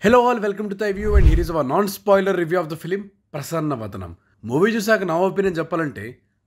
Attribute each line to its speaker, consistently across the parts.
Speaker 1: Hello all, welcome to Thai View and here is our non-spoiler review of the film Prasanna Vatanam. Movie చూసాక నా opinion చెప్పాలంటే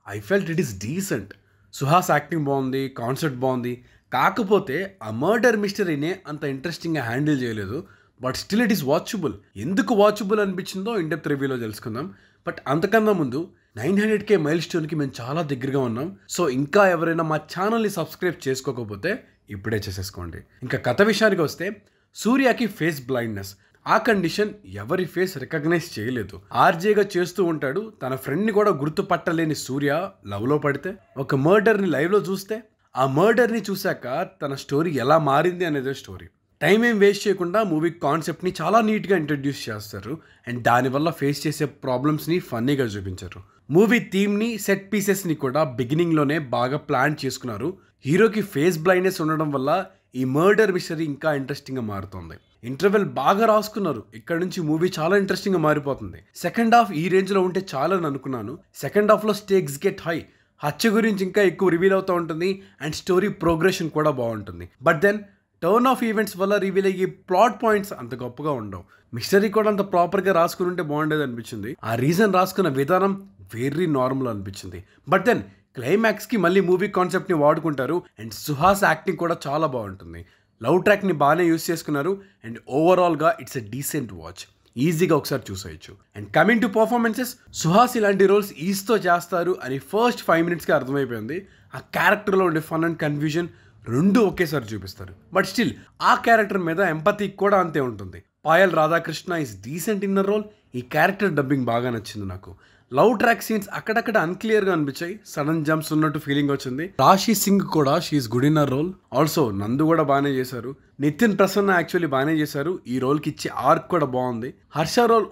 Speaker 1: I felt it is decent. Suhas acting బాగుంది, concept బాగుంది. కాకపోతే ఆ murder మిస్టరీనే అంత ఇంట్రెస్టింగ్గా హ్యాండిల్ చేయలేదు. But still it is watchable. ఎందుకు వాచబుల్ అనిపించిందో ఇన్ డెప్త్ రివ్యూలో తెలుసుకుందాం. బట్ అంతకన్నా ముందు 900K మైల్ స్టోన్కి మేము చాలా దగ్గరగా ఉన్నాం. సో ఇంకా ఎవరైనా మా ఛానల్ని సబ్స్క్రైబ్ చేసుకోకపోతే ఇప్పుడే చేసేసుకోండి. ఇంకా కథ విషయానికి వస్తే సూర్యకి ఫేస్ బ్లైండ్నెస్. ఆ కండిషన్ ఎవరి ఫేస్ రికగ్నైజ్ చేయలేదు. ఆర్జేగా చేస్తూ ఉంటాడు. తన ఫ్రెండ్ని కూడా గుర్తుపట్టలేని సూర్య లవ్లో పడితే ఒక మర్డర్ని లైవ్లో చూస్తే ఆ మర్డర్ని చూశాక తన స్టోరీ ఎలా మారింది అనేదే స్టోరీ. టైం ఏం వేస్ట్ చేయకుండా మూవీ కాన్సెప్ట్ని చాలా నీట్గా ఇంట్రడ్యూస్ చేస్తారు అండ్ దానివల్ల ఫేస్ చేసే ప్రాబ్లమ్స్ని ఫన్నీగా చూపించారు. మూవీ థీమ్ని, సెట్ పీసెస్ని కూడా బిగినింగ్లోనే బాగా ప్లాన్ చేసుకున్నారు. హీరోకి ఫేస్ బ్లైండ్నెస్ ఉండడం వల్ల ఈ మర్డర్ మిస్టరీ ఇంకా ఇంట్రెస్టింగ్గా మారుతుంది. ఇంటర్వెల్ బాగా రాసుకున్నారు. ఇక్కడ నుంచి మూవీ చాలా ఇంట్రెస్టింగ్గా మారిపోతుంది. సెకండ్ హాఫ్ ఈ రేంజ్లో ఉంటే చాలని అనుకున్నాను. సెకండ్ హాఫ్లో స్టేక్స్ గెట్ హై. హత్య గురించి ఇంకా ఎక్కువ రివీల్ అవుతూ ఉంటుంది అండ్ స్టోరీ ప్రోగ్రెషన్ కూడా బాగుంటుంది. But then turn of events వల్ల రివీల్ అయ్యే ప్లాట్ పాయింట్స్ అంత గొప్పగా ఉండవు. మిస్టరీ కూడా అంత ప్రాపర్గా రాసుకుని ఉంటే బాగుండేది అనిపించింది. ఆ రీజన్ రాసుకున్న విధానం వెరీ నార్మల్ అనిపించింది. బట్ దెన్ క్లైమాక్స్కి మళ్ళీ మూవీ కాన్సెప్ట్ని వాడుకుంటారు అండ్ సుహాస్ యాక్టింగ్ కూడా చాలా బాగుంటుంది. లవ్ ట్రాక్ని బాగానే యూస్ చేసుకున్నారు అండ్ ఓవరాల్గా ఇట్స్ ఎ డీసెంట్ వాచ్. ఈజీగా ఒకసారి చూసేయచ్చు. And coming to performances, Suhas ఇలాంటి రోల్స్ ఈజీతో చేస్తారు అని ఫస్ట్ 5 minutesకి అర్థమైపోయింది. ఆ క్యారెక్టర్లో ఉండే ఫన్ అండ్ కన్ఫ్యూజన్ రెండు ఒకేసారి చూపిస్తారు. బట్ స్టిల్ ఆ క్యారెక్టర్ మీద ఎంపతి కూడా అంతే ఉంటుంది. Payal Radhakrishna is decent in the role. ఈ క్యారెక్టర్ డబ్బింగ్ బాగా నచ్చింది నాకు. లవ్ ట్రాక్ సీన్స్ అక్కడక్కడ అన్క్లియర్గా అనిపించాయి. సడన్ జంప్స్ ఉన్నట్టు ఫీలింగ్ వచ్చింది. రాశి సింగ్ కూడా she is good in a role. Also Nandu కూడా బాగానే చేశారు. నితిన్ ప్రసన్న యాక్చువల్లీ బాగానే చేశారు. ఈ రోల్కి ఇచ్చే ఆర్క్ కూడా బాగుంది. హర్ష రోల్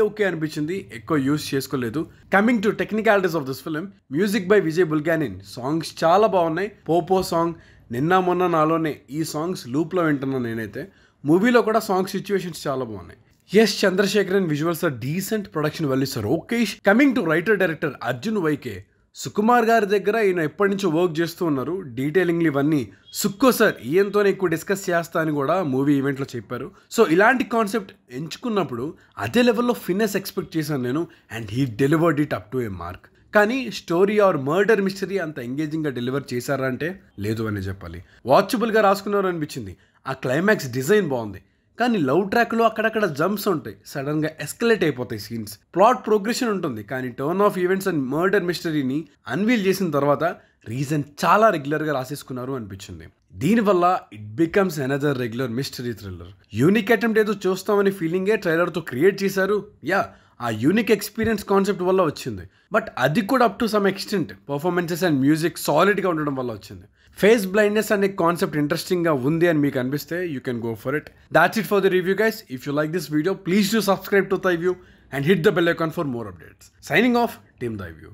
Speaker 1: ఓకే అనిపించింది, ఎక్కువ యూస్ చేసుకోలేదు. Coming to technicalities of this film, music by Vijay Bulganin. Songs చాలా బాగున్నాయి. పోపో సాంగ్, నిన్న మొన్న నాలోనే, ఈ సాంగ్స్ లూప్లో వింటున్నాను నేనైతే. మూవీలో కూడా సాంగ్ సిచ్యువేషన్స్ చాలా బాగున్నాయి. S Chandrasekaran visuals are decent. Production values are okay. Coming to writer director Arjun YK, Sukumar గారి దగ్గర ఈయన ఎప్పటి నుంచో వర్క్ చేస్తూ ఉన్నారు. డీటెయిలింగ్లు ఇవన్నీ సుక్కో సార్ ఈయనతోనే ఎక్కువ డిస్కస్ చేస్తా అని కూడా మూవీ ఈవెంట్లో చెప్పారు. సో ఇలాంటి కాన్సెప్ట్ ఎంచుకున్నప్పుడు అదే లెవెల్లో ఫిన్నెస్ ఎక్స్పెక్ట్ చేశాను నేను and he delivered it up to A mark. కానీ స్టోరీ ఆర్ మర్డర్ మిస్టరీ అంత ఎంగేజింగ్గా డెలివర్ చేశారా అంటే లేదు అని చెప్పాలి. వాచబుల్గా రాసుకున్నారు అనిపించింది. ఆ క్లైమాక్స్ డిజైన్ బాగుంది. కానీ లవ్ ట్రాక్లో అక్కడక్కడ జంప్స్ ఉంటాయి, సడన్గా ఎస్కలేట్ అయిపోతాయి సీన్స్. ప్లాట్ ప్రోగ్రెషన్ ఉంటుంది కానీ turn of events and murder మిస్టరీని అన్వీల్ చేసిన తర్వాత రీజన్ చాలా రెగ్యులర్గా రాసేసుకున్నారు అనిపించింది. దీనివల్ల it becomes another regular mystery thriller. Unique attempt ఏదో చూస్తామని ఫీలింగే ట్రైలర్తో క్రియేట్ చేశారు. ఆ యూనిక్ ఎక్స్పీరియన్స్ కాన్సెప్ట్ వల్ల వచ్చింది. బట్ అది కూడా up to some extent performances and music సాలిడ్గా ఉండడం వల్ల వచ్చింది. ఫేస్ బ్లైండ్నెస్ అనే కాన్సెప్ట్ ఇంట్రెస్టింగ్గా ఉంది అని మీకు అనిపిస్తే you can go for it. That's it for the review guys. If you like this video please do subscribe to Thai View and hit the bell icon for more updates. Signing off, Team Thai View.